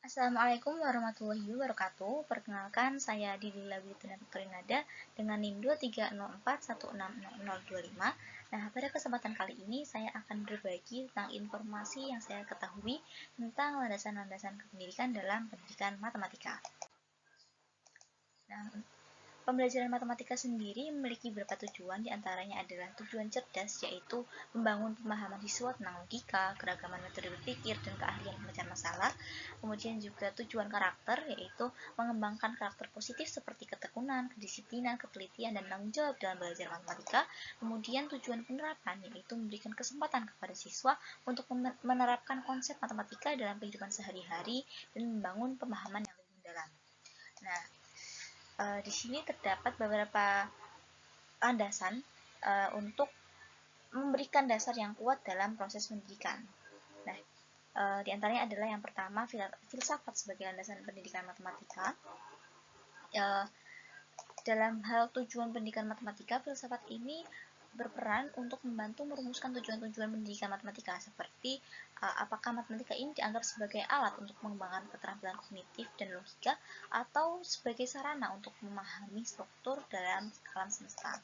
Assalamualaikum warahmatullahi wabarakatuh. Perkenalkan, saya Didila Widina Victorinada dengan NIM 23041600025. Nah, pada kesempatan kali ini saya akan berbagi tentang informasi yang saya ketahui tentang landasan-landasan pendidikan dalam pendidikan matematika. Nah, pembelajaran matematika sendiri memiliki beberapa tujuan, diantaranya adalah tujuan cerdas, yaitu membangun pemahaman siswa tentang logika, keragaman metode berpikir, dan keahlian memecah masalah. Kemudian juga tujuan karakter, yaitu mengembangkan karakter positif seperti ketekunan, kedisiplinan, ketelitian, dan tanggung jawab dalam belajar matematika. Kemudian tujuan penerapan, yaitu memberikan kesempatan kepada siswa untuk menerapkan konsep matematika dalam kehidupan sehari-hari dan membangun pemahaman yang lebih mendalam. Nah, di sini terdapat beberapa landasan untuk memberikan dasar yang kuat dalam proses pendidikan. Nah, di antaranya adalah yang pertama filsafat sebagai landasan pendidikan matematika. Dalam hal tujuan pendidikan matematika, filsafat ini berperan untuk membantu merumuskan tujuan-tujuan pendidikan matematika, seperti apakah matematika ini dianggap sebagai alat untuk mengembangkan keterampilan kognitif dan logika, atau sebagai sarana untuk memahami struktur dalam alam semesta.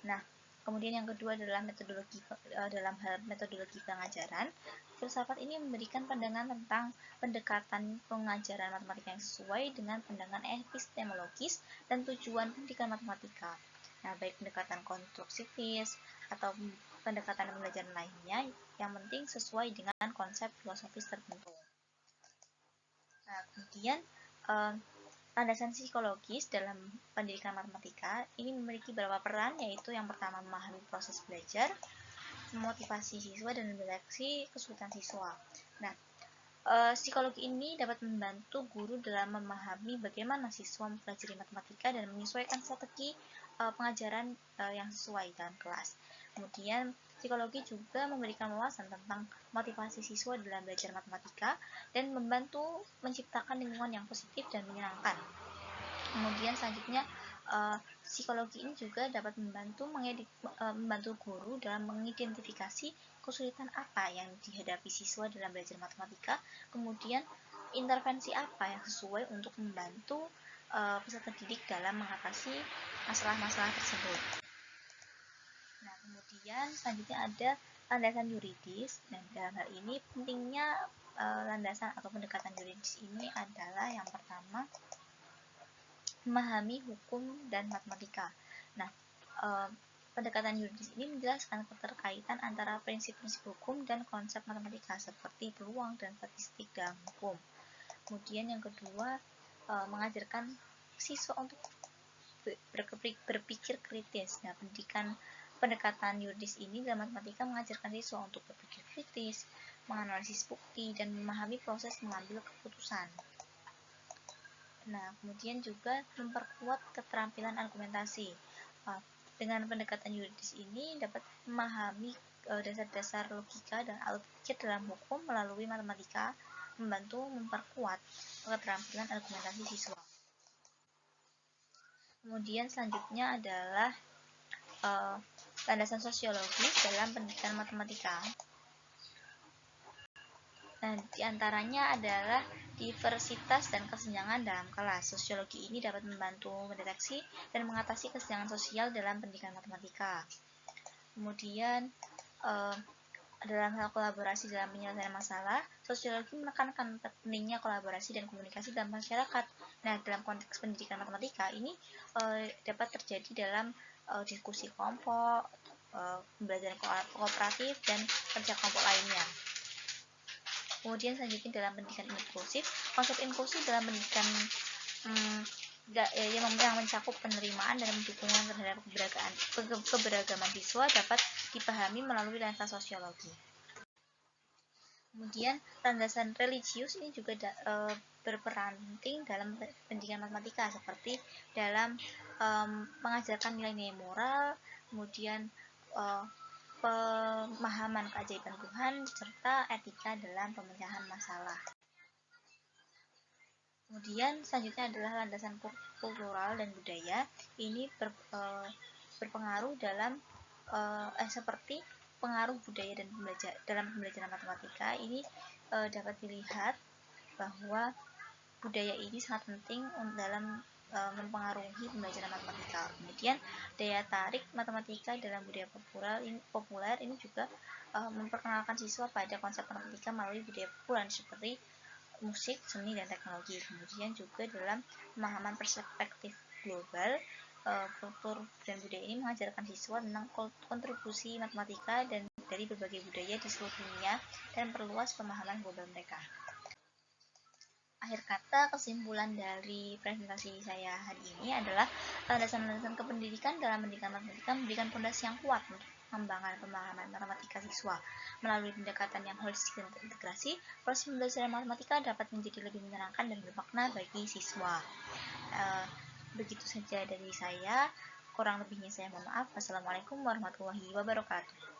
Nah, kemudian yang kedua adalah metodologi. Dalam hal metodologi pengajaran, filsafat ini memberikan pandangan tentang pendekatan pengajaran matematika yang sesuai dengan pandangan epistemologis dan tujuan pendidikan matematika. Nah, baik pendekatan konstruktivis atau pendekatan pembelajaran lainnya, yang penting sesuai dengan konsep filosofis tertentu. Nah, kemudian landasan psikologis dalam pendidikan matematika ini memiliki beberapa peran, yaitu yang pertama memahami proses belajar, memotivasi siswa, dan mendeteksi kesulitan siswa. Nah, psikologi ini dapat membantu guru dalam memahami bagaimana siswa mempelajari matematika dan menyesuaikan strategi pengajaran yang sesuai dalam kelas. Kemudian, psikologi juga memberikan wawasan tentang motivasi siswa dalam belajar matematika dan membantu menciptakan lingkungan yang positif dan menyenangkan. Kemudian selanjutnya, psikologi ini juga dapat membantu guru dalam mengidentifikasi kesulitan apa yang dihadapi siswa dalam belajar matematika, kemudian intervensi apa yang sesuai untuk membantu peserta didik dalam mengatasi masalah-masalah tersebut. Nah, kemudian selanjutnya ada landasan yuridis. Nah, dalam hal ini pentingnya landasan atau pendekatan yuridis ini adalah yang pertama, memahami hukum dan matematika. Nah, pendekatan yuridis ini menjelaskan keterkaitan antara prinsip-prinsip hukum dan konsep matematika seperti peluang dan statistik dalam hukum. Kemudian yang kedua, mengajarkan siswa untuk berpikir kritis. Nah, pendekatan yuridis ini dalam matematika mengajarkan siswa untuk berpikir kritis, menganalisis bukti, dan memahami proses mengambil keputusan. Nah, kemudian juga memperkuat keterampilan argumentasi. Dengan pendekatan yuridis ini dapat memahami dasar-dasar logika dan alat pikir dalam hukum melalui matematika, membantu memperkuat keterampilan argumentasi siswa. Kemudian selanjutnya adalah landasan sosiologis dalam pendidikan matematika. Nah, diantaranya adalah diversitas dan kesenjangan dalam kelas. Sosiologi ini dapat membantu mendeteksi dan mengatasi kesenjangan sosial dalam pendidikan matematika. Kemudian, dalam hal kolaborasi dalam penyelesaian masalah, sosiologi menekankan pentingnya kolaborasi dan komunikasi dalam masyarakat. Nah, dalam konteks pendidikan matematika ini dapat terjadi dalam diskusi kelompok, pembelajaran kooperatif, dan kerja kelompok lainnya. Kemudian selanjutnya dalam pendidikan inklusif, konsep inklusif dalam pendidikan yang mencakup penerimaan dan dukungan terhadap keberagaman siswa dapat dipahami melalui lensa sosiologi. Kemudian landasan religius ini juga berperan penting dalam pendidikan matematika, seperti dalam mengajarkan nilai-nilai moral, kemudian pemahaman keajaiban Tuhan, serta etika dalam pemecahan masalah. Kemudian selanjutnya adalah landasan kultural dan budaya. Ini berpengaruh dalam seperti pengaruh budaya dan dalam pembelajaran matematika ini dapat dilihat bahwa budaya ini sangat penting dalam mempengaruhi pembelajaran matematika. Kemudian daya tarik matematika dalam budaya populer ini juga memperkenalkan siswa pada konsep matematika melalui budaya populer seperti musik, seni, dan teknologi. Kemudian juga dalam pemahaman perspektif global, kultur dan budaya ini mengajarkan siswa tentang kontribusi matematika dan dari berbagai budaya di seluruh dunia dan perluas pemahaman global mereka. Akhir kata, kesimpulan dari presentasi saya hari ini adalah landasan-landasan kependidikan dalam pendidikan matematika memberikan fondasi yang kuat untuk pengembangan pemahaman matematika siswa. Melalui pendekatan yang holistik dan terintegrasi, proses pembelajaran matematika dapat menjadi lebih menyenangkan dan bermakna bagi siswa. Begitu saja dari saya, kurang lebihnya saya mohon maaf. Wassalamualaikum warahmatullahi wabarakatuh.